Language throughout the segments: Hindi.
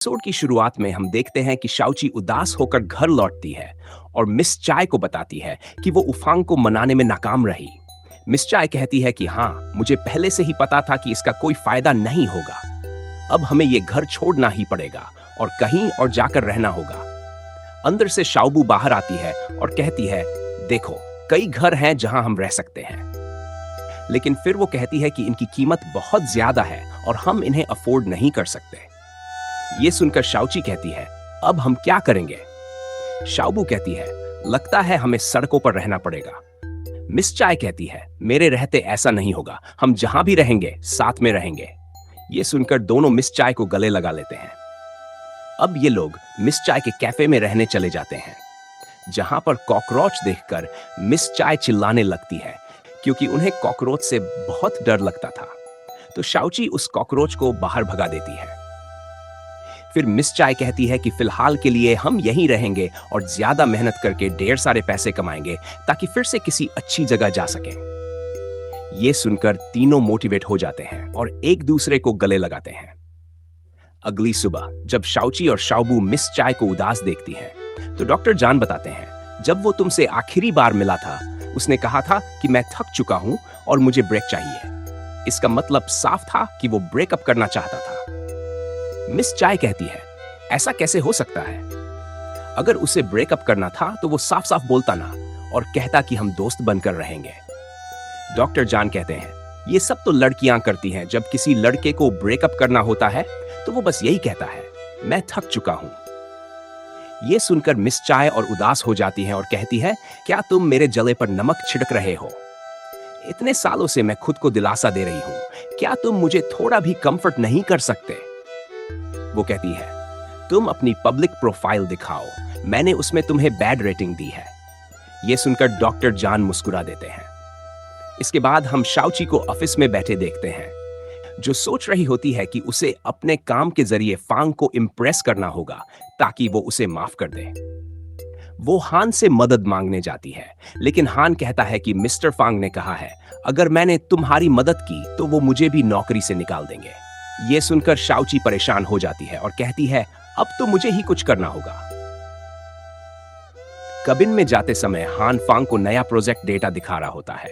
एपिसोड की शुरुआत में हम देखते हैं कि शाओची उदास होकर घर लौटती है और मिस चाय को बताती है कि वो उफांग को मनाने में नाकाम रही। मिस चाय कहती है कि हाँ, मुझे पहले से ही पता था कि इसका कोई फायदा नहीं होगा। अब हमें ये घर छोड़ना ही पड़ेगा और कहीं और जाकर रहना होगा। अंदर से शाओबू बाहर आती है और कहती है, देखो, कई घर हैं जहां हम रह सकते हैं। लेकिन फिर वो कहती है कि इनकी कीमत बहुत ज्यादा है और हम इन्हें अफोर्ड नहीं कर सकते। ये सुनकर शाओची कहती है, अब हम क्या करेंगे? शाओबू कहती है, लगता है हमें सड़कों पर रहना पड़ेगा। मिस चाय कहती है, मेरे रहते ऐसा नहीं होगा, हम जहां भी रहेंगे साथ में रहेंगे। ये सुनकर दोनों मिस चाय को गले लगा लेते हैं। अब ये लोग मिस चाय के कैफे में रहने चले जाते हैं, जहां पर कॉकरोच देखकर मिस चाय चिल्लाने लगती है, क्योंकि उन्हें कॉकरोच से बहुत डर लगता था। तो शाओची उस कॉकरोच को बाहर भगा देती है। फिर मिस चाय कहती है कि फिलहाल के लिए हम यहीं रहेंगे और ज्यादा मेहनत करके ढेर सारे पैसे कमाएंगे ताकि फिर से किसी अच्छी जगह जा सकें। ये सुनकर तीनों मोटिवेट हो जाते हैं और एक दूसरे को गले लगाते हैं। अगली सुबह जब शाओची और शाओबू मिस चाय को उदास देखती हैं, तो डॉक्टर जान बताते हैं, जब वो तुमसे आखिरी बार मिला था, उसने कहा था कि मैं थक चुका हूं और मुझे ब्रेक चाहिए। इसका मतलब साफ था कि वो ब्रेकअप करना चाहता था। मिस चाय कहती है, ऐसा कैसे हो सकता है? अगर उसे ब्रेकअप करना था तो वो साफ साफ बोलता ना और कहता कि हम दोस्त बनकर रहेंगे। डॉक्टर जान कहते हैं, ये सब तो लड़कियां करती हैं। जब किसी लड़के को ब्रेकअप करना होता है तो वो बस यही कहता है, मैं थक चुका हूं। ये सुनकर मिस चाय और उदास हो जाती है और कहती है, क्या तुम मेरे जले पर नमक छिड़क रहे हो? इतने सालों से मैं खुद को दिलासा दे रही हूं, क्या तुम मुझे थोड़ा भी कंफर्ट नहीं कर सकते? वो कहती है, तुम अपनी पब्लिक प्रोफाइल दिखाओ, मैंने उसमें तुम्हें बैड रेटिंग दी है। यह सुनकर डॉक्टर जान मुस्कुरा देते हैं। इसके बाद हम शाओची को ऑफिस में बैठे देखते हैं, जो सोच रही होती है कि उसे अपने काम के जरिए फांग को इम्प्रेस करना होगा ताकि वो उसे माफ कर दे। वो हान से मदद मांगने जाती है, लेकिन हान कहता है कि मिस्टर फांग ने कहा है, अगर मैंने तुम्हारी मदद की तो वो मुझे भी नौकरी से निकाल देंगे। ये सुनकर शाओची परेशान हो जाती है और कहती है, अब तो मुझे ही कुछ करना होगा। कबिन में जाते समय हान फांग को नया प्रोजेक्ट डेटा दिखा रहा होता है।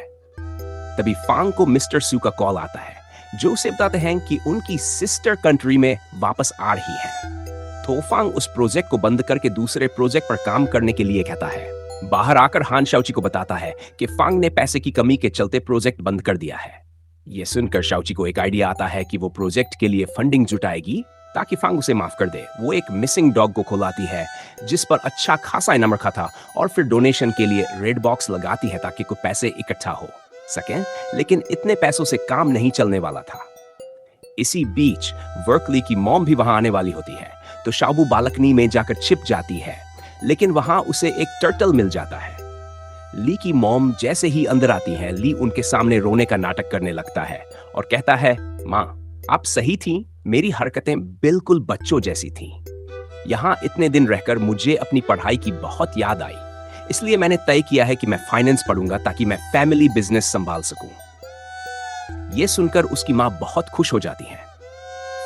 तभी फांग को मिस्टर सू का कॉल आता है, जो उसे बताते हैं कि उनकी सिस्टर कंट्री में वापस आ रही है। तो फांग उस प्रोजेक्ट को बंद करके दूसरे प्रोजेक्ट पर काम करने के लिए कहता है। बाहर आकर हान शाओची को बताता है कि फांग ने पैसे की कमी के चलते प्रोजेक्ट बंद कर दिया है। यह सुनकर शाओची को एक आइडिया आता है कि वो प्रोजेक्ट के लिए फंडिंग जुटाएगी ताकि फांग उसे माफ कर दे। वो एक मिसिंग डॉग को खुलाती है जिस पर अच्छा खासा इनाम रखा था और फिर डोनेशन के लिए रेड बॉक्स लगाती है ताकि कुछ पैसे इकट्ठा हो सकें, लेकिन इतने पैसों से काम नहीं चलने वाला था। इसी बीच वर्कली की मॉम भी वहां आने वाली होती है, तो शाओबू बालकनी में जाकर छिप जाती है, लेकिन वहां उसे एक टर्टल मिल जाता है। ली की मॉम जैसे ही अंदर आती है, ली उनके सामने रोने का नाटक करने लगता है और कहता है, माँ, आप सही थी, मेरी हरकतें बिल्कुल बच्चों जैसी थीं। यहाँ इतने दिन रहकर मुझे अपनी पढ़ाई की बहुत याद आई, इसलिए मैंने तय किया है कि मैं फाइनेंस पढ़ूंगा ताकि मैं फैमिली बिजनेस संभाल सकूं। यह सुनकर उसकी माँ बहुत खुश हो जाती है।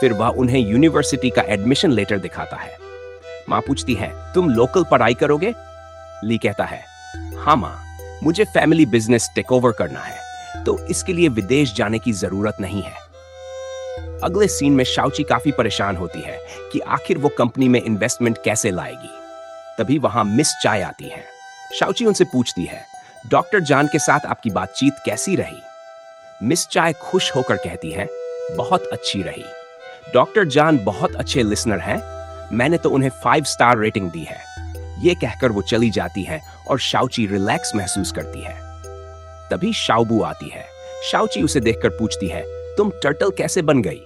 फिर वह उन्हें यूनिवर्सिटी का एडमिशन लेटर दिखाता है। माँ पूछती है, तुम लोकल पढ़ाई करोगे? ली कहता है, हाँ माँ, मुझे फैमिली बिजनेस टेक ओवर करना है, तो इसके लिए विदेश जाने की जरूरत नहीं है। अगले सीन में शाओची काफी परेशान होती है कि आखिर वो कंपनी में इन्वेस्टमेंट कैसे लाएगी। तभी वहां मिस चाय आती है। शाओची उनसे पूछती है, डॉक्टर जान के साथ आपकी बातचीत कैसी रही? मिस चाय खुश होकर कहती है, बहुत अच्छी रही। डॉक्टर जान बहुत अच्छे लिसनर हैं, मैंने तो उन्हें 5 स्टार रेटिंग दी है। ये कहकर वो चली जाती है और शाओची रिलैक्स महसूस करती है। तभी शाओबू आती है। शाओची उसे देखकर पूछती है, तुम टर्टल कैसे बन गई?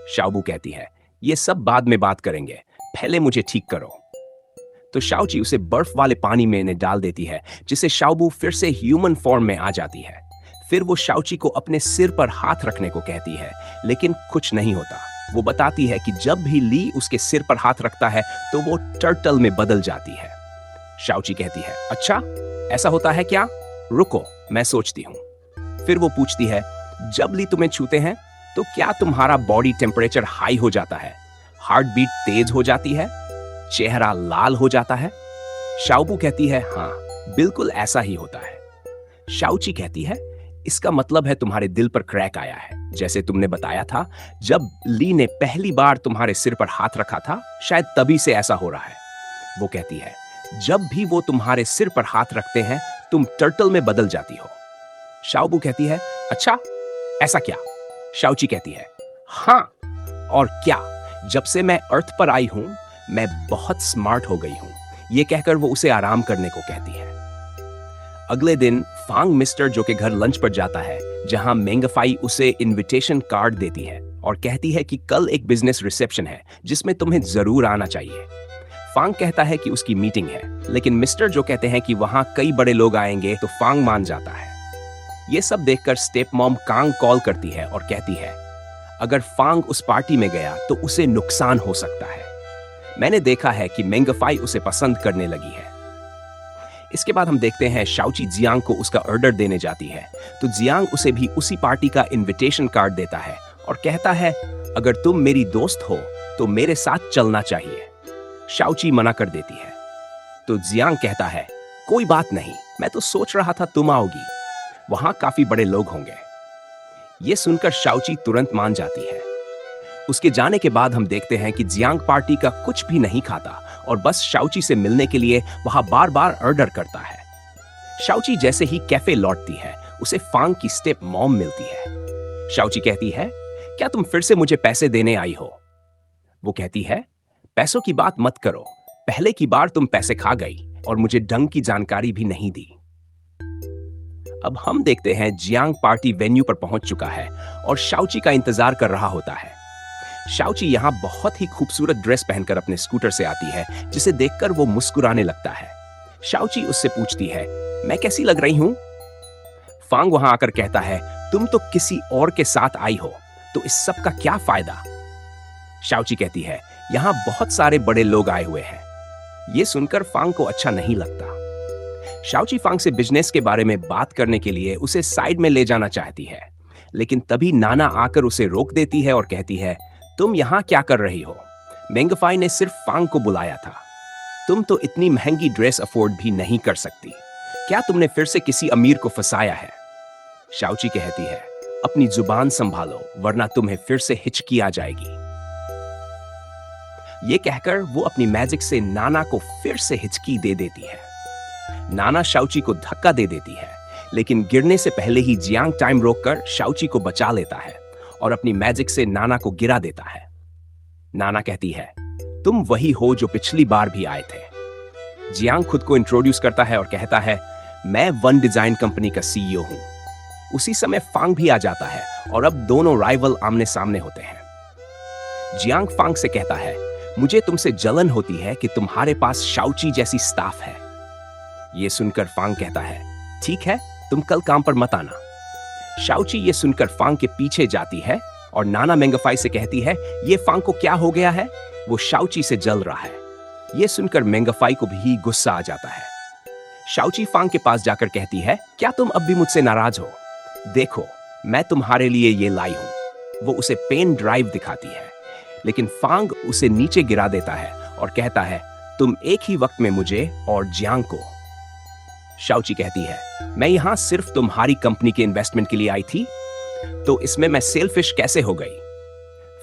शाओबू कहती है, ये सब बाद में बात करेंगे, पहले मुझे ठीक करो। तो शाओची उसे बर्फ वाले पानी में इन्हें डाल देती है, जिससे शाओबू फिर से ह्यूमन फॉर्म में आ जाती है। फिर वो शाओची को अपने सिर पर हाथ रखने को कहती है, लेकिन कुछ नहीं होता। वो बताती है कि जब भी ली उसके सिर पर हाथ रखता है तो वो टर्टल में बदल जाती है। शाओची कहती है, अच्छा ऐसा होता है क्या? रुको, मैं सोचती हूँ। फिर वो पूछती है, जब ली तुम्हें छूते हैं तो क्या तुम्हारा बॉडी टेम्परेचर हाई हो जाता है? हार्ट बीट तेज हो जाती है, चेहरा लाल हो जाता है। शाओबू कहती है, हाँ, बिल्कुल ऐसा ही होता है। शाओची कहती है, इसका मतलब है तुम्हारे दिल पर क्रैक आया है, जैसे तुमने बताया था जब ली ने पहली बार तुम्हारे सिर पर हाथ रखा था, शायद तभी से ऐसा हो रहा है। वो कहती है, जब भी वो तुम्हारे सिर पर हाथ रखते हैं तुम टर्टल में बदल जाती हो। शाओबू कहती है, अच्छा, ऐसा क्या? शाओची कहती है, हाँ, और क्या, जब से मैं अर्थ पर आई हूं मैं बहुत स्मार्ट हो गई हूं। ये कहकर वो उसे आराम करने को कहती है। अगले दिन फांग मिस्टर जो के घर लंच पर जाता है, जहां मेंगफाई उसे इनविटेशन कार्ड देती है और कहती है कि कल एक बिजनेस रिसेप्शन है जिसमें तुम्हें जरूर आना चाहिए। फांग कहता है कि उसकी मीटिंग है, लेकिन मिस्टर जो कहते हैं कि वहां कई बड़े लोग आएंगे, तो फांग मान जाता है। ये सब देखकर स्टेप मॉम कांग कॉल करती है और कहती है, अगर फांग उस पार्टी में गया तो उसे नुकसान हो सकता है। मैंने देखा है कि मेंगफाई उसे पसंद करने लगी है। इसके बाद हम देखते हैं शाओची जियांग को उसका ऑर्डर देने जाती है, तो जियांग उसे भी उसी पार्टी का इनविटेशन कार्ड देता है और कहता है, अगर तुम मेरी दोस्त हो तो मेरे साथ चलना चाहिए। शाओची मना कर देती है, तो जियांग कहता है, कोई बात नहीं, मैं तो सोच रहा था तुम आओगी, वहां काफी बड़े लोग होंगे। यह सुनकर शाओची तुरंत मान जाती है। उसके जाने के बाद हम देखते हैं कि जियांग पार्टी का कुछ भी नहीं खाता और बस शाओची से मिलने के लिए वहां बार बार ऑर्डर करता है। शाओची जैसे ही कैफे लौटती है, उसे फांग की स्टेप मॉम मिलती है। शाओची कहती है, क्या तुम फिर से मुझे पैसे देने आई हो? वो कहती है, पैसों की बात मत करो, पहले की बार तुम पैसे खा गई और मुझे ढंग की जानकारी भी नहीं दी। अब हम देखते हैं जियांग पार्टी वेन्यू पर पहुंच चुका है और शाओची का इंतजार कर रहा होता है। शाओची यहां बहुत ही खूबसूरत ड्रेस पहनकर अपने स्कूटर से आती है, जिसे देखकर वो मुस्कुराने लगता है। शाओची उससे पूछती है, मैं कैसी लग रही हूं? फांग वहां आकर कहता है, तुम तो किसी और के साथ आई हो, तो इस सब का क्या फायदा? शाओची कहती है, यहां बहुत सारे बड़े लोग आए हुए हैं। यह सुनकर फांग को अच्छा नहीं लगता। शाओची फांग से बिजनेस के बारे में बात करने के लिए उसे साइड में ले जाना चाहती है, लेकिन तभी नाना आकर उसे रोक देती है और कहती है, तुम यहां क्या कर रही हो? मेंगफाई ने सिर्फ फांग को बुलाया था। तुम तो इतनी महंगी ड्रेस अफोर्ड भी नहीं कर सकती। क्या तुमने फिर से किसी अमीर को फंसाया है? शाओची कहती है, अपनी जुबान संभालो वरना तुम्हें फिर से हिचकी आ जाएगी। ये कहकर वो अपनी मैजिक से नाना को फिर से हिचकी दे देती है। नाना शाओची को धक्का दे देती है, लेकिन गिरने से पहले ही जियांग टाइम रोककर शाओची को बचा लेता है और अपनी मैजिक से नाना को गिरा देता है। नाना कहती है, तुम वही हो जो पिछली बार भी आए थे। जियांग खुद को इंट्रोड्यूस करता है और कहता है, मैं वन डिजाइन कंपनी का सीईओ हूं। उसी समय फांग भी आ जाता है और अब दोनों राइवल आमने सामने होते हैं। जियांग फांग से कहता है, मुझे तुमसे जलन होती है कि तुम्हारे पास शाओची जैसी स्टाफ है। यह सुनकर फांग कहता है, ठीक है, तुम कल काम पर मत आना। शाओची ये सुनकर फांग के पीछे जाती है और नाना मेंगफाई से कहती है, ये फांग को क्या हो गया है? वो शाओची से जल रहा है। ये सुनकर मेंगफाई को भी गुस्सा आ जाता है। शाओची फांग के पास जाकर कहती है, क्या तुम अब भी मुझसे नाराज हो? देखो, मैं तुम्हारे लिए ये लाई हूं। वो उसे पेन ड्राइव दिखाती है, लेकिन फांग उसे नीचे गिरा देता है और कहता है, तुम एक ही वक्त में मुझे और जियांग को। शाओची कहती है, मैं यहां सिर्फ तुम्हारी कंपनी के इन्वेस्टमेंट के लिए आई थी, तो इसमें मैं सेलफिश कैसे हो गई?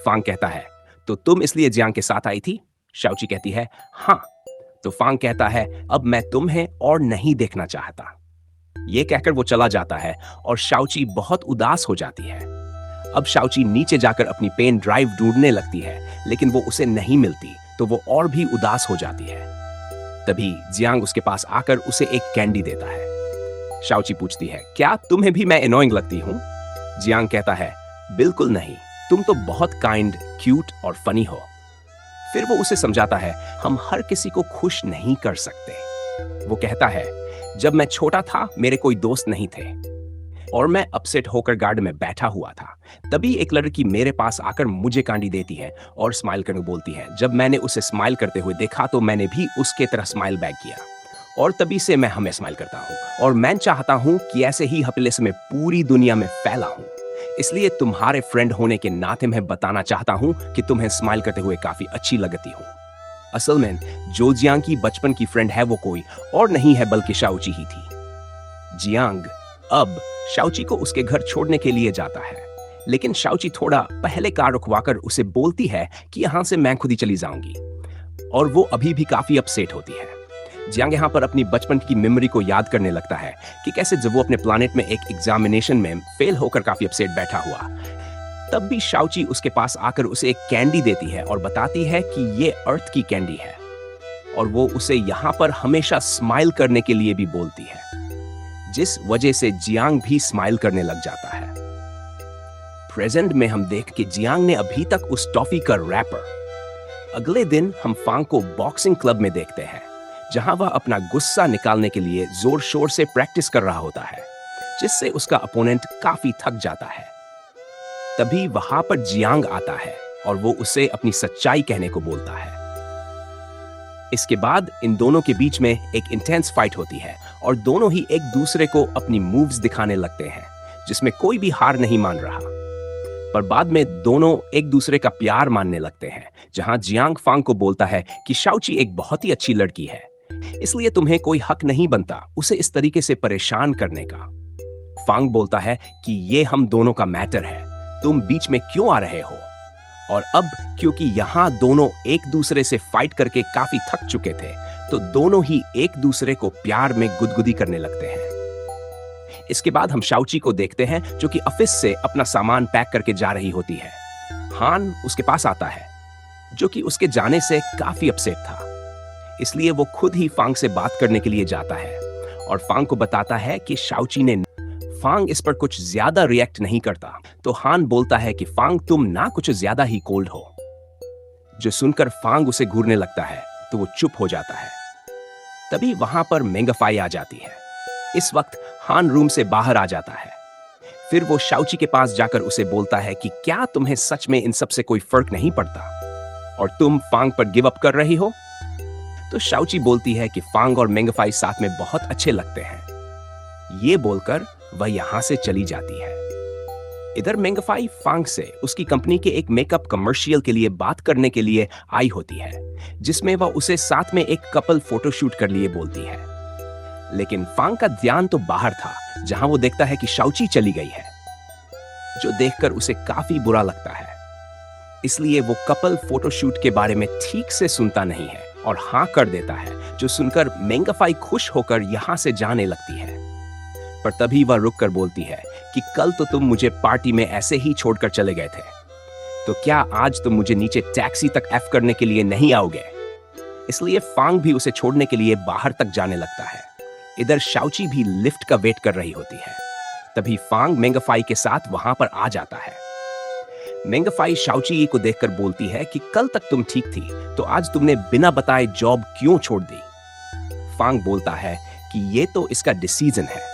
फांग कहता है, तो तुम इसलिए जियांग के साथ आई थी? शाओची कहती है, हाँ। तो फांग कहता है, अब मैं तुम्हें और नहीं देखना चाहता। यह कहकर वो चला जाता है और शाओची बहुत उदास हो जाती है। अब शाओची नीचे जाकर अपनी पेन ड्राइव ढूंढने लगती है, लेकिन वो उसे नहीं मिलती, तो वो और भी उदास हो जाती है। तभी जियांग उसके पास आकर उसे एक कैंडी देता है। शाओची पूछती है, क्या तुम्हें भी मैं एनोइंग लगती हूं? जियांग कहता है, बिल्कुल नहीं, तुम तो बहुत काइंड, क्यूट और फनी हो। फिर वो उसे समझाता है, हम हर किसी को खुश नहीं कर सकते। वो कहता है, जब मैं छोटा था मेरे कोई दोस्त नहीं थे और मैं अपसेट होकर गार्डन में बैठा हुआ था, तभी एक लड़की मेरे पास आकर मुझे कांडी देती है और स्माइल करके बोलती है। जब मैंने उसे स्माइल करते हुए देखा तो मैंने भी उसके तरह स्माइल बैक किया और तभी से मैं हमें स्माइल करता हूँ और मैं चाहता हूँ कि ऐसे ही हैप्पीनेस में पूरी दुनिया में फैला हूँ। इसलिए तुम्हारे फ्रेंड होने के नाते मैं बताना चाहता हूँ कि तुम्हें स्माइल करते हुए काफी अच्छी लगती हो। असल में जो जियांग की बचपन की फ्रेंड है वो कोई और नहीं है बल्कि शाओची ही थी। जियांग अब शाओची को उसके घर छोड़ने के लिए जाता है, लेकिन शाओची थोड़ा पहले कार रुकवाकर उसे बोलती है कि यहां से मैं खुद ही चली जाऊंगी, और वो अभी भी काफी अपसेट होती है। जियांग यहाँ पर अपनी बचपन की मेमोरी को याद करने लगता है कि कैसे जब वो अपने प्लानेट में एक एग्जामिनेशन में फेल होकर काफी अपसेट बैठा हुआ, तब भी शाओची उसके पास आकर उसे एक कैंडी देती है और बताती है कि ये अर्थ की कैंडी है, और वो उसे यहाँ पर हमेशा स्माइल करने के लिए भी बोलती है, जिस वजह से जियांग भी स्माइल करने लग जाता है। प्रेजेंट में हम देख कि जियांग ने अभी तक उस टॉफी का रैपर। अगले दिन हम फांग को बॉक्सिंग क्लब में देखते हैं, जहां वह अपना गुस्सा निकालने के लिए जोर शोर से प्रैक्टिस कर रहा होता है, जिससे उसका अपोनेंट काफी थक जाता है। तभी वहां पर जियांग आता है और वो उसे अपनी सच्चाई कहने को बोलता है। इसके बाद इन दोनों के बीच में एक इंटेंस फाइट होती है और दोनों ही एक दूसरे को अपनी मूव्स दिखाने लगते हैं, जिसमें कोई भी हार नहीं मान रहा। पर बाद में दोनों एक दूसरे का प्यार मानने लगते हैं, जहां जियांग फांग को बोलता है कि शाओची एक बहुत ही अच्छी लड़की है, इसलिए तुम्हें कोई हक नहीं बनता उसे इस तरीके से परेशान करने का। फांग बोलता है कि ये हम दोनों का मैटर है, तुम बीच में क्यों आ रहे हो? और अब क्योंकि यहाँ दोनों एक दूसरे से फाइट करके काफी थक चुके थे, तो दोनों ही एक दूसरे को प्यार में गुदगुदी करने लगते हैं। इसके बाद हम शाओची को देखते हैं, जो कि ऑफिस से अपना सामान पैक करके जा रही होती है। हान उसके पास आता है, जो कि उसके जाने से काफी अपसेट था, इसलिए वो खुद ही फांग से बात करने के लिए जाता है और फांग को बताता है कि शाओची ने। फांग इस पर कुछ ज्यादा रिएक्ट नहीं करता, तो हान बोलता है कि फांग तुम ना कुछ ज्यादा ही कोल्ड हो। जो सुनकर फांग उसे घूरने लगता है, तो वो चुप हो जाता है। तभी वहां पर मेंगफाई आ जाती है। इस वक्त हान रूम से बाहर आ जाता है। फिर वो शाओची के पास जाकर उसे बोलता है कि क्या तुम्हें सच में इन सब से कोई फर्क नहीं पड़ता और तुम फांग पर गिव अप कर रही हो? तो शाओची बोलती है कि फांग और मेंगफाई साथ में बहुत अच्छे लगते हैं। ये बोलकर वह यहां से चली जाती है। इधर मेंगफाई फांग से उसकी कंपनी के एक मेकअप कमर्शियल के लिए बात करने के लिए आई होती है, जिसमें वह उसे साथ में एक कपल फोटोशूट कर लिए बोलती है। लेकिन फांग का ध्यान तो बाहर था, जहां वो देखता है कि शाओची चली गई है, जो देखकर उसे काफी बुरा लगता है। इसलिए वो कपल फोटोशूट के बारे में ठीक से सुनता नहीं है और हाँ कर देता है, जो सुनकर मेंगफाई खुश होकर यहां से जाने लगती है। पर तभी वह रुककर बोलती है कि कल तो तुम मुझे पार्टी में ऐसे ही छोड़कर चले गए थे, तो क्या आज तुम मुझे नीचे टैक्सी तक एफ करने के लिए नहीं आओगे? इसलिए फांग भी उसे छोड़ने के लिए बाहर तक जाने लगता है। इधर शाओची भी लिफ्ट का वेट कर रही होती है। तभी फांग मेंगफाई के साथ वहां पर आ जाता है। मेंगफाई शाओची को देखकर बोलती है कि कल तक तुम ठीक थी, तो आज तुमने बिना बताए जॉब क्यों छोड़ दी? फांग बोलता है कि ये तो इसका डिसीजन है।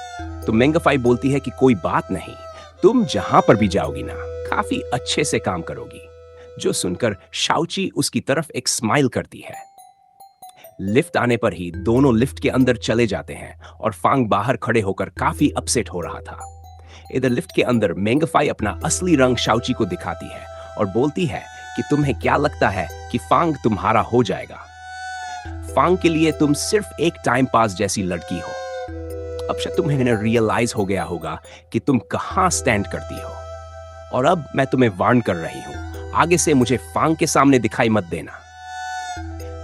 तो मेंगफाई बोलती है कि कोई बात नहीं, तुम जहां पर भी जाओगी ना, काफी अच्छे से काम करोगी। जो सुनकर शाओची उसकी तरफ एक स्माइल करती है। लिफ्ट आने पर ही दोनों लिफ्ट के अंदर चले जाते हैं और फांग बाहर खड़े होकर काफी अपसेट हो रहा था। इधर लिफ्ट के अंदर मेंगफाई अपना असली रंग शाओची को दिखाती है और बोलती है कि तुम्हें क्या लगता है कि फांग तुम्हारा हो जाएगा? फांग के लिए तुम सिर्फ एक टाइम पास जैसी लड़की हो। अब शायद तुम्हें रियलाइज हो गया होगा कि तुम कहां स्टैंड करती हो, और अब मैं तुम्हें वार्न कर रही हूं, आगे से मुझे फांग के सामने दिखाई मत देना।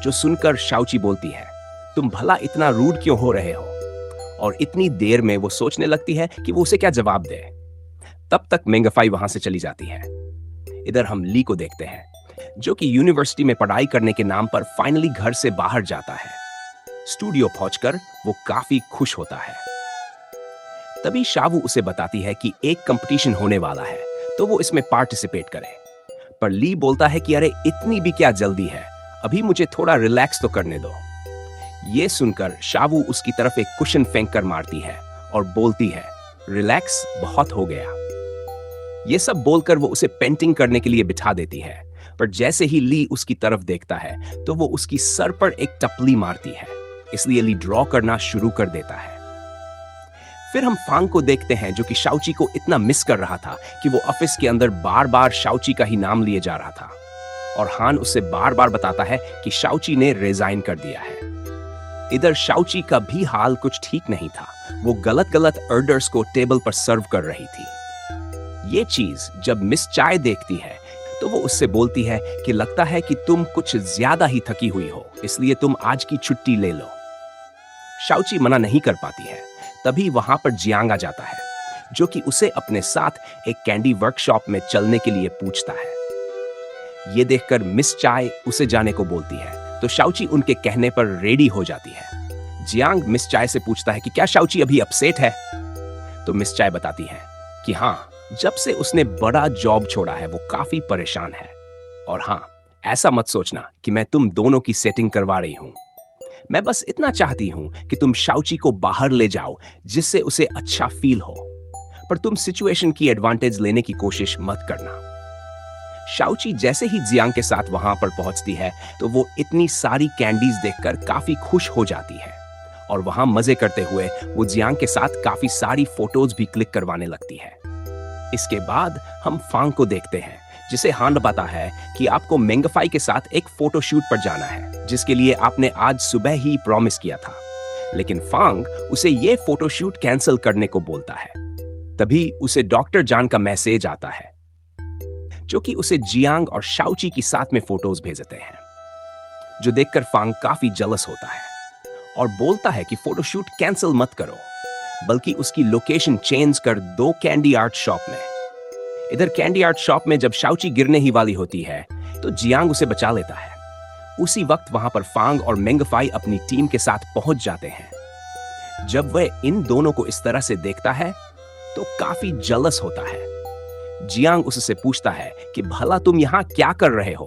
जो सुनकर शाओची बोलती है, तुम भला इतना रूड क्यों हो रहे हो? और इतनी देर में वो सोचने लगती है कि वो उसे क्या जवाब दे। तब तक मेंगफाई वहां से चली जाती है। इधर हम ली को देखते हैं, जो कि यूनिवर्सिटी में पढ़ाई करने के नाम पर फाइनली घर से बाहर जाता है। स्टूडियो पहुंचकर वो काफी खुश होता है। तभी शावू उसे बताती है कि एक कंपटीशन होने वाला है, तो वो इसमें पार्टिसिपेट करे। पर ली बोलता है कि अरे इतनी भी क्या जल्दी है, अभी मुझे थोड़ा रिलैक्स तो करने दो। ये सुनकर शावू उसकी तरफ एक कुशन फेंक कर मारती है और बोलती है, रिलैक्स बहुत हो गया। ये सब बोलकर वो उसे पेंटिंग करने के लिए बिठा देती है। पर जैसे ही ली उसकी तरफ देखता है, तो वो उसकी सर पर एक टपली मारती है। इसलिए ली ड्रॉ करना शुरू कर देता है। फिर हम फांग को देखते हैं जो कि शाओची को इतना मिस कर रहा था कि वो ऑफिस के अंदर बार बार शाओची का ही नाम लिए जा रहा था। और हान उससे बार बार बताता है कि शाओची ने रिजाइन कर दिया है। इधर शाओची का भी हाल कुछ ठीक नहीं था। वो गलत गलत ऑर्डर्स को टेबल पर सर्व कर रही थी। ये चीज जब मिस चाय देखती है तो वो उससे बोलती है कि लगता है कि तुम कुछ ज्यादा ही थकी हुई हो, इसलिए तुम आज की छुट्टी ले लो। शाओची मना नहीं कर पाती है। तभी वहां पर जियांग आ जाता है जो कि उसे अपने साथ एक कैंडी वर्कशॉप में चलने के लिए पूछता है। ये देखकर मिस चाय उसे जाने को बोलती है तो शाओची उनके कहने पर रेडी हो जाती है। जियांग मिस चाय से पूछता है कि क्या शाओची अभी अपसेट है। तो मिस चाय बताती है कि हाँ, जब से उसने बड़ा जॉब छोड़ा है वो काफी परेशान है। और हाँ, ऐसा मत सोचना कि मैं तुम दोनों की सेटिंग करवा रही हूं। मैं बस इतना चाहती हूं कि तुम शाओची को बाहर ले जाओ जिससे उसे अच्छा फील हो, पर तुम सिचुएशन की एडवांटेज लेने की कोशिश मत करना। शाओची जैसे ही जियांग के साथ वहां पर पहुंचती है तो वो इतनी सारी कैंडीज देखकर काफी खुश हो जाती है और वहां मजे करते हुए वो जियांग के साथ काफी सारी फोटोज भी क्लिक करवाने लगती है। इसके बाद हम फांग को देखते हैं जिसे हान बताता है कि आपको मेंगफाई के साथ एक फोटोशूट पर जाना है जिसके लिए आपने आज सुबह ही प्रॉमिस किया था। लेकिन फांग उसे ये फोटोशूट कैंसिल करने को बोलता है। तभी उसे डॉक्टर जान का मैसेज आता है जो कि उसे जियांग और शाओची की साथ में फोटोज भेजते हैं, जो देखकर फांग काफी जलस होता है और बोलता है कि फोटोशूट कैंसिल मत करो, बल्कि उसकी लोकेशन चेंज कर दो कैंडी आर्ट शॉप में। इधर कैंडी आर्ट शॉप में जब शाओची गिरने ही वाली होती है तो जियांग उसे बचा लेता है। उसी वक्त वहां पर फांग और मेंगफाई अपनी टीम के साथ पहुंच जाते हैं। जब वह इन दोनों को इस तरह से देखता है तो काफी जलस होता है। जियांग उससे पूछता है कि भला तुम यहां क्या कर रहे हो।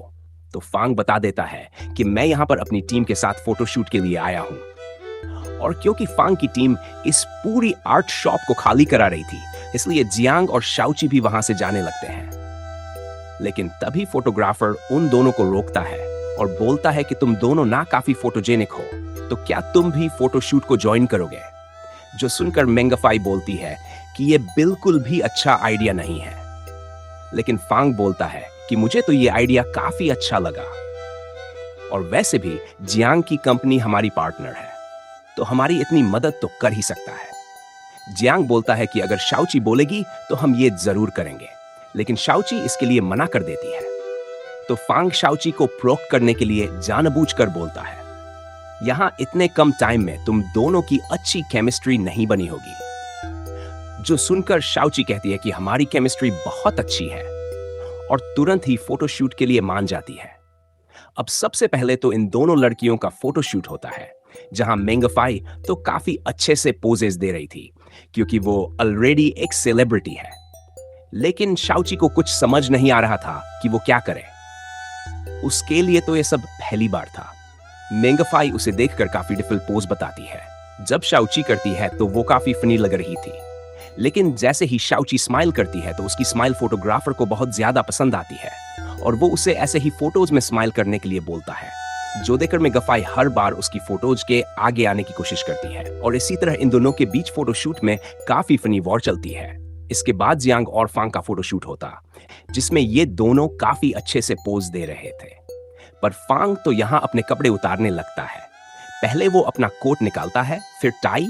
तो फांग बता देता है कि मैं यहां पर अपनी टीम के साथ फोटोशूट के लिए आया हूं। और क्योंकि फांग की टीम इस पूरी आर्ट शॉप को खाली करा रही थी, इसलिए जियांग और शाओची भी वहां से जाने लगते हैं। लेकिन तभी फोटोग्राफर उन दोनों को रोकता है और बोलता है कि तुम दोनों ना काफी फोटोजेनिक हो, तो क्या तुम भी फोटोशूट को ज्वाइन करोगे। जो सुनकर मेंगफाई बोलती है कि यह बिल्कुल भी अच्छा आइडिया नहीं है। लेकिन फांग बोलता है कि मुझे तो यह आइडिया काफी अच्छा लगा, और वैसे भी जियांग की कंपनी हमारी पार्टनर है, तो हमारी इतनी मदद तो कर ही सकता है। जियांग बोलता है कि अगर शाओची बोलेगी तो हम ये जरूर करेंगे, लेकिन शाओची इसके लिए मना कर देती है। तो फांग शाओची को प्रोक करने के लिए जानबूझकर बोलता है, यहां इतने कम टाइम में तुम दोनों की अच्छी केमिस्ट्री नहीं बनी होगी। जो सुनकर शाओची कहती है कि हमारी केमिस्ट्री बहुत अच्छी है और तुरंत ही फोटोशूट के लिए मान जाती है। अब सबसे पहले तो इन दोनों लड़कियों का फोटोशूट होता है, जहां मेंगफाई तो काफी अच्छे से पोजेस दे रही थी क्योंकि वो ऑलरेडी एक सेलिब्रिटी है। लेकिन शाओची को कुछ समझ नहीं आ रहा था कि वो क्या करे। उसके लिए तो ये सब पहली बार था। मेंगफाई उसे देखकर काफी डिफिकल्ट पोज बताती है। जब शाओची करती है तो वो काफी फनी लग रही थी, लेकिन जैसे ही शाओची स्माइल करती है तो उसकी स्माइल फोटोग्राफर को बहुत ज्यादा पसंद आती है और वो उसे ऐसे ही फोटोज में स्माइल करने के लिए बोलता है, जो देखकर मेंगफाई हर बार उसकी फोटोज के आगे आने की कोशिश करती है। और इसी तरह इन दोनों के बीच फोटोशूट में काफी फनी वॉर चलती है। इसके बाद जियांग और फांग का फोटोशूट होता, जिसमें ये दोनों काफी अच्छे से पोज दे रहे थे। पर फांग तो यहां अपने कपड़े उतारने लगता है। पहले वो अपना कोट निकालता है, फिर टाई,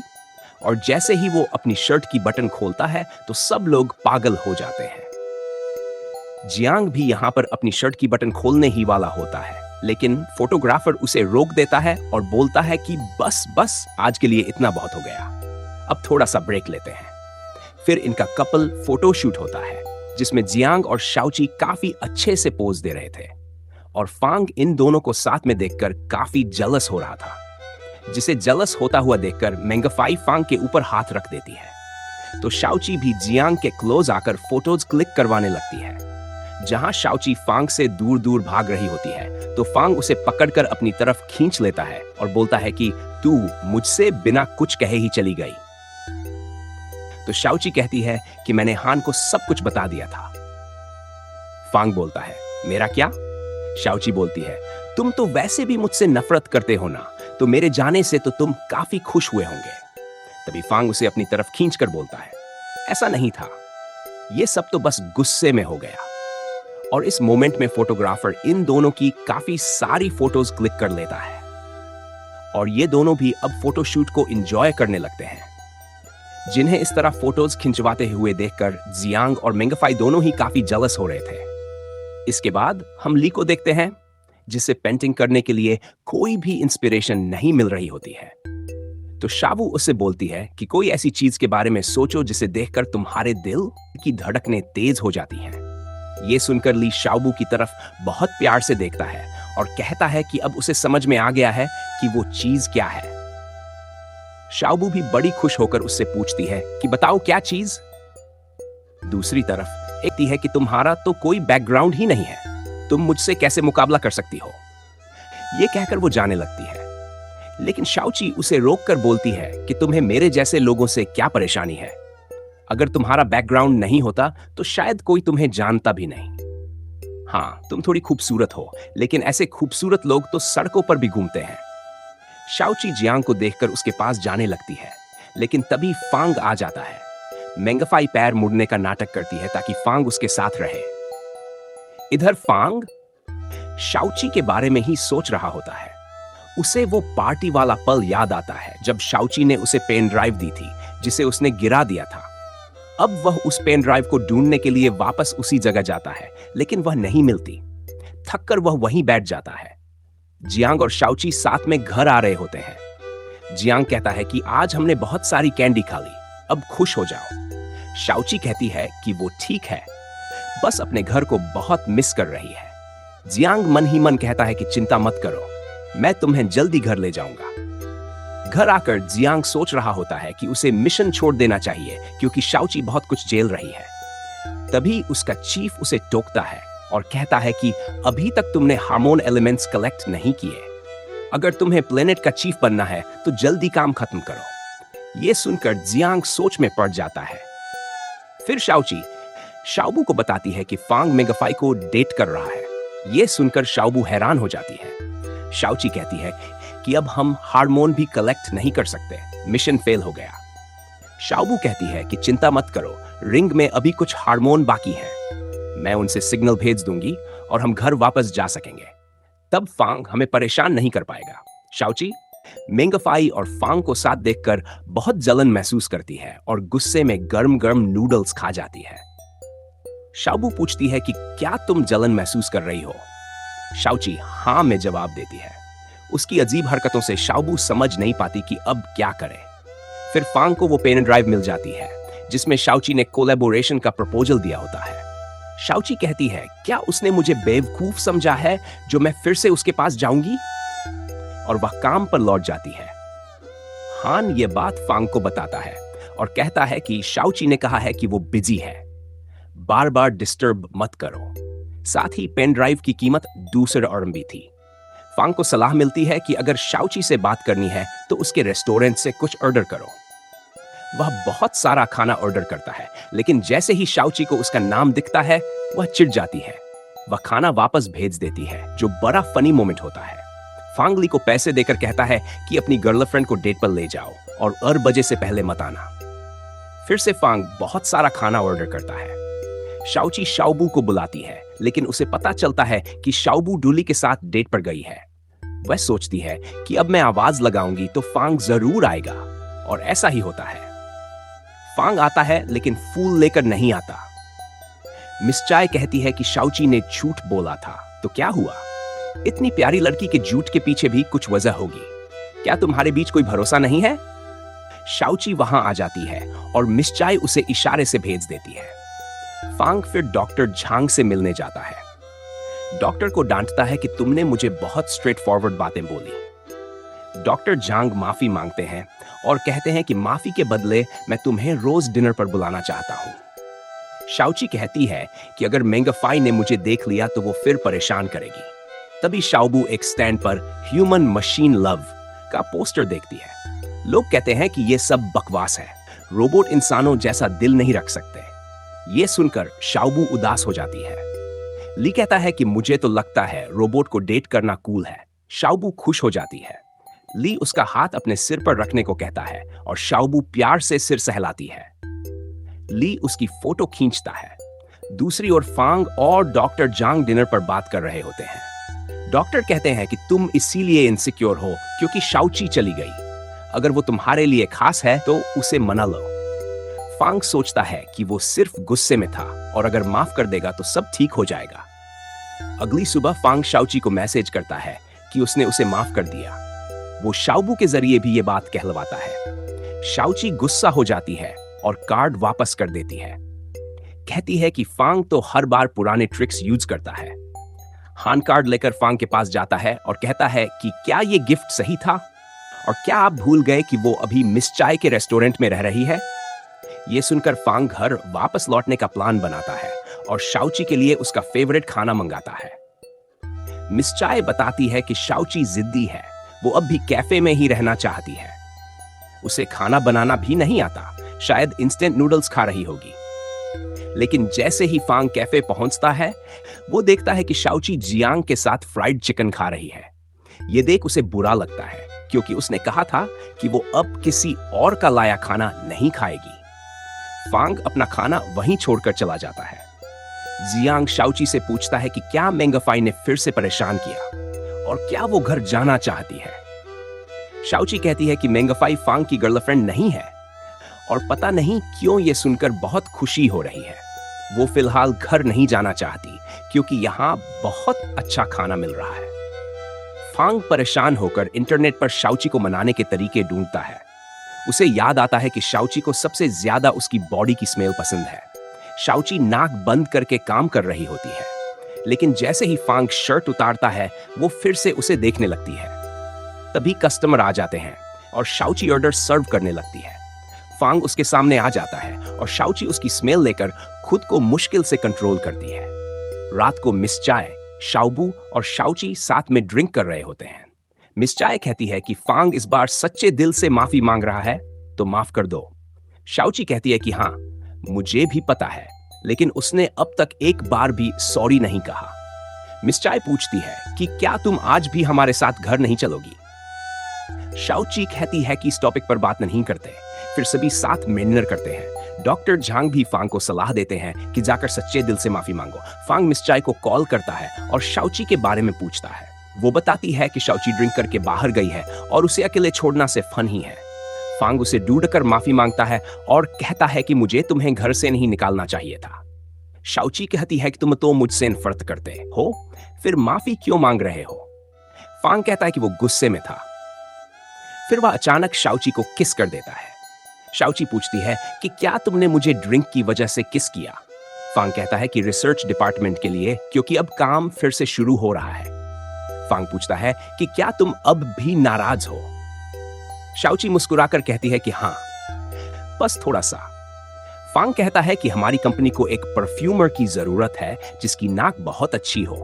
और जैसे ही वो अपनी शर्ट की बटन खोलता है तो सब लोग पागल हो जाते हैं। जियांग भी यहां पर अपनी शर्ट की बटन खोलने ही वाला होता है, लेकिन फोटोग्राफर उसे रोक देता है और बोलता है कि बस बस, आज के लिए इतना बहुत हो गया, अब थोड़ा सा ब्रेक लेते हैं। फिर इनका कपल फोटोशूट होता है, जिसमें जियांग और शाओची काफी अच्छे से पोज दे रहे थे और फांग इन दोनों को साथ में देखकर काफी जलस हो रहा था। जिसे जलस होता हुआ देखकर मेंगफाई फांग के ऊपर हाथ रख देती है। तो शाओची भी जियांग के क्लोज आकर फोटोज क्लिक करवाने लगती है। जहां शाओची फांग से दूर दूर भाग रही होती है तो फांग उसे पकड़कर अपनी तरफ खींच लेता है और बोलता है कि तू मुझसे बिना कुछ कहे ही चली गई। तो शाओची कहती है कि मैंने हान को सब कुछ बता दिया था। फांग बोलता है, मेरा क्या? शाओची बोलती है, तुम तो वैसे भी मुझसे नफरत करते हो ना, तो मेरे जाने से तो तुम काफी खुश हुए होंगे। तभी फांग उसे अपनी तरफ खींचकर बोलता है, ऐसा नहीं था, ये सब तो बस गुस्से में हो गया। और इस मोमेंट में फोटोग्राफर इन दोनों की काफी सारी फोटोज क्लिक कर लेता है और ये दोनों भी अब फोटोशूट को एंजॉय करने लगते हैं। जिन्हें इस तरह फोटोज खिंचवाते हुए देखकर जियांग और मेंगफाई दोनों ही काफी जलस हो रहे थे। इसके बाद हम ली को देखते हैं, जिसे पेंटिंग करने के लिए कोई भी इंस्पिरेशन नहीं मिल रही होती है। तो शावू उससे बोलती है कि कोई ऐसी चीज के बारे में सोचो जिसे देखकर तुम्हारे दिल की धड़कनें तेज हो जाती हैं। ये सुनकर ली शावू की तरफ बहुत प्यार से देखता है और कहता है कि अब उसे समझ में आ गया है कि वो चीज क्या है। शावू भी बड़ी खुश होकर उससे पूछती है कि बताओ क्या चीज। दूसरी तरफ कहती है कि तुम्हारा तो कोई बैकग्राउंड ही नहीं है, तुम मुझसे कैसे मुकाबला कर सकती हो। ये कहकर वो जाने लगती है, लेकिन शाओची उसे रोककर बोलती है कि तुम्हें मेरे जैसे लोगों से क्या परेशानी है। अगर तुम्हारा बैकग्राउंड नहीं होता तो शायद कोई तुम्हें जानता भी नहीं। हाँ, तुम थोड़ी खूबसूरत हो, लेकिन ऐसे खूबसूरत लोग तो सड़कों पर भी घूमते हैं। शाओची जियांग को देखकर उसके पास जाने लगती है, लेकिन तभी फांग आ जाता है। मेंगफाई पैर मुड़ने का नाटक करती है ताकि फांग उसके साथ रहे। इधर फांग शाओची के बारे में ही सोच रहा होता है। उसे वो पार्टी वाला पल याद आता है जब शाओची ने उसे पेन ड्राइव दी थी जिसे उसने गिरा दिया था। अब वह उस पेन ड्राइव को ढूंढने के लिए वापस उसी जगह जाता है, लेकिन वह नहीं मिलती। थककर वह वहीं बैठ जाता है। जियांग और शाओची साथ में घर आ रहे होते हैं। जियांग कहता है कि आज हमने बहुत सारी कैंडी खा ली, अब खुश हो जाओ। शाओची कहती है कि वो ठीक है, बस अपने घर को बहुत मिस कर रही है। जियांग मन ही मन कहता है कि चिंता मत करो, मैं तुम्हें जल्दी घर ले जाऊंगा। घर आकर जियांग सोच रहा होता है कि उसे मिशन छोड़ देना चाहिए क्योंकि शाओची बहुत कुछ झेल रही है। तभी उसका चीफ उसे टोकता है और कहता है कि अभी तक तुमने हार्मोन एलिमेंट्स कलेक्ट नहीं किए। अगर तुम्हें प्लेनेट का चीफ बनना है तो जल्दी काम खत्म करो। ये सुनकर जियांग सोच में पड़ जाता है। फिर शाओची शाओबू को बताती है कि फांग मेंगफाई को डेट कर रहा है। ये सुनकर शाओबू हैरान हो जाती है। शाओची कहती है कि अब हम हार्मोन भी कलेक्ट नहीं कर सकते, मिशन फेल हो गया। शाओबू कहती है कि चिंता मत करो, रिंग में अभी कुछ हार्मोन बाकी हैं। मैं उनसे सिग्नल भेज दूंगी और हम घर वापस जा सकेंगे। तब फांग हमें परेशान नहीं कर पाएगा। शाओची मेंगफाई और फांग को साथ देखकर बहुत जलन महसूस करती है और गुस्से में गर्म गर्म नूडल्स खा जाती है। शाओबू पूछती है कि क्या तुम जलन महसूस कर रही हो। शाओची हाँ में जवाब देती है। उसकी अजीब हरकतों से शाओबू समझ नहीं पाती कि अब क्या करे। फिर फांग को वो पेन ड्राइव मिल जाती है जिसमें शाओची ने कोलैबोरेशन का प्रपोजल दिया होता है। शाओची कहती है क्या उसने मुझे बेवकूफ समझा है जो मैं फिर से उसके पास जाऊंगी, और वह काम पर लौट जाती है। हान ये बात फांग को बताता है और कहता है कि शाओची ने कहा है कि वो बिजी है, बार बार डिस्टर्ब मत करो। साथ ही पेन ड्राइव की कीमत 200 RMB थी। फांग को सलाह मिलती है कि अगर शाओची से बात करनी है तो उसके रेस्टोरेंट से कुछ ऑर्डर करो। वह बहुत सारा खाना ऑर्डर करता है, लेकिन जैसे ही शाओची को उसका नाम दिखता है वह चिढ़ जाती है। वह खाना वापस भेज देती है, जो बड़ा फनी मोमेंट होता है। फांग ली को पैसे देकर कहता है कि अपनी गर्लफ्रेंड को डेट पर ले जाओ और 8 बजे से पहले मत आना। फिर से फांग बहुत सारा खाना ऑर्डर करता है। शाओची शाओबू को बुलाती है, लेकिन उसे पता चलता है कि शाओबू डूली के साथ डेट पर गई है। वह सोचती है कि अब मैं आवाज लगाऊंगी तो फांग जरूर आएगा, और ऐसा ही होता है। फांग आता है लेकिन फूल लेकर नहीं आता। मिस चाय कहती है कि शाओची ने झूठ बोला था, तो क्या हुआ? इतनी प्यारी लड़की के झूठ के पीछे भी कुछ वजह होगी। क्या तुम्हारे बीच कोई भरोसा नहीं है? शाओची वहां आ जाती है और मिस चाय उसे इशारे से भेज देती है। फांग फिर डॉक्टर झांग से मिलने जाता है। डॉक्टर को डांटता है कि तुमने मुझे बहुत स्ट्रेट फॉरवर्ड बातें बोली। डॉक्टर झांग माफी मांगते हैं और कहते हैं कि माफी के बदले मैं तुम्हें रोज डिनर पर बुलाना चाहता हूं। शाओची कहती है कि अगर मेंगफाई ने मुझे देख लिया तो वो फिर परेशान करेगी। तभी शाओबू एक स्टैंड पर ह्यूमन मशीन लव का पोस्टर देखती है। लोग कहते हैं कि ये सब बकवास है, रोबोट इंसानों जैसा दिल नहीं रख सकते। ये सुनकर शाओबू उदास हो जाती है। ली कहता है कि मुझे तो लगता है रोबोट को डेट करना कूल है। शाओबू खुश हो जाती है, ली उसका हाथ अपने सिर पर रखने को कहता है और शाओबू प्यार से सिर सहलाती है। ली उसकी फोटो खींचता है। दूसरी ओर फांग और डॉक्टर जांग डिनर पर बात कर रहे होते हैं। डॉक्टर कहते हैं कि तुम इसीलिए इनसिक्योर हो क्योंकि शाओची चली गई। अगर वो तुम्हारे लिए खास है तो उसे मना लो। फांग सोचता है कि वो सिर्फ गुस्से में था और अगर माफ कर देगा तो सब ठीक हो जाएगा। अगली सुबह फांग शाओची को मैसेज करता है कि उसने उसे माफ कर दिया। वो शाओबू के जरिए भी ये बात कहलवाता है। शाओची गुस्सा हो जाती है और कार्ड वापस कर देती है। कहती है कि फांग तो हर बार पुराने ट्रिक्स यूज करता है। हान कार्ड लेकर फांग के पास जाता है और कहता है कि क्या ये गिफ्ट सही था और क्या आप भूल गए कि वो अभी मिस चाय के रेस्टोरेंट में रह रही है। ये सुनकर फांग घर वापस लौटने का प्लान बनाता है और शाओची के लिए उसका फेवरेट खाना मंगाता है। मिस चाय बताती है कि शाओची जिद्दी है, वो अब भी कैफे में ही रहना चाहती है। उसे खाना बनाना भी नहीं आता, शायद इंस्टेंट नूडल्स खा रही होगी। लेकिन जैसे ही फांग कैफे पहुंचता है, वो देखता है कि शाओची जियांग के साथ फ्राइड चिकन खा रही है। ये देख उसे बुरा लगता है क्योंकि उसने कहा था कि वो अब किसी और का लाया खाना नहीं खाएगी। फांग अपना खाना वहीं छोड़कर चला जाता है। जियांग शाओची से पूछता है कि क्या मेंगफाई ने फिर से परेशान किया और क्या वो घर जाना चाहती है। शाओची कहती है कि मेंगफाई फांग की गर्लफ्रेंड नहीं है और पता नहीं क्यों ये सुनकर बहुत खुशी हो रही है। वो फिलहाल घर नहीं जाना चाहती क्योंकि यहाँ बहुत अच्छा खाना मिल रहा है। फांग परेशान होकर इंटरनेट पर शाओची को मनाने के तरीके ढूंढता है। उसे याद आता है कि शाओची को सबसे ज्यादा उसकी बॉडी की स्मेल पसंद है। शाओची नाक बंद करके काम कर रही होती है, लेकिन जैसे ही फांग शर्ट उतारता है वो फिर से उसे देखने लगती है। तभी कस्टमर आ जाते हैं और शाओची ऑर्डर सर्व करने लगती है। फांग उसके सामने आ जाता है और शाओची उसकी स्मेल लेकर खुद को मुश्किल से कंट्रोल करती है। रात को मिस चाय, शाओबू और शाओची साथ में ड्रिंक कर रहे होते हैं। मिस चाय कहती है कि फांग इस बार सच्चे दिल से माफी मांग रहा है तो माफ कर दो। शाओची कहती है कि हाँ, मुझे भी पता है, लेकिन उसने अब तक एक बार भी सॉरी नहीं कहा। मिस चाय पूछती है कि क्या तुम आज भी हमारे साथ घर नहीं चलोगी। शाओची कहती है कि इस टॉपिक पर बात नहीं करते। फिर सभी साथ डिनर करते हैं। डॉक्टर झांग भी फांग को सलाह देते हैं कि जाकर सच्चे दिल से माफी मांगो। फांग मिस चाय को कॉल करता है और शाओची के बारे में पूछता है। वो बताती है कि शाओची ड्रिंक करके बाहर गई है और उसे अकेले छोड़ना से फन ही है। फांग उसे ढूंढकर माफी मांगता है और कहता है कि मुझे तुम्हें घर से नहीं निकालना चाहिए था। शाओची कहती है कि तुम तो मुझसे नफरत करते हो, फिर माफी क्यों मांग रहे हो। फांग कहता है कि वो गुस्से में था। फिर वह अचानक शाओची को किस कर देता है। शाओची पूछती है कि क्या तुमने मुझे ड्रिंक की वजह से किस किया। फांग कहता है कि रिसर्च डिपार्टमेंट के लिए, क्योंकि अब काम फिर से शुरू हो रहा है। फांग पूछता है कि क्या तुम अब भी नाराज हो। शाओची मुस्कुराकर कहती है कि हाँ, बस थोड़ा सा। फांग कहता है कि हमारी कंपनी को एक परफ्यूमर की जरूरत है जिसकी नाक बहुत अच्छी हो।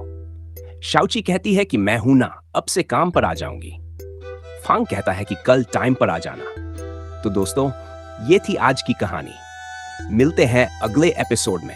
शाओची कहती है कि मैं हूं ना, अब से काम पर आ जाऊंगी। फांग कहता है कि कल टाइम पर आ जाना। तो दोस्तों, ये थी आज की कहानी। मिलते हैं अगले एपिसोड में।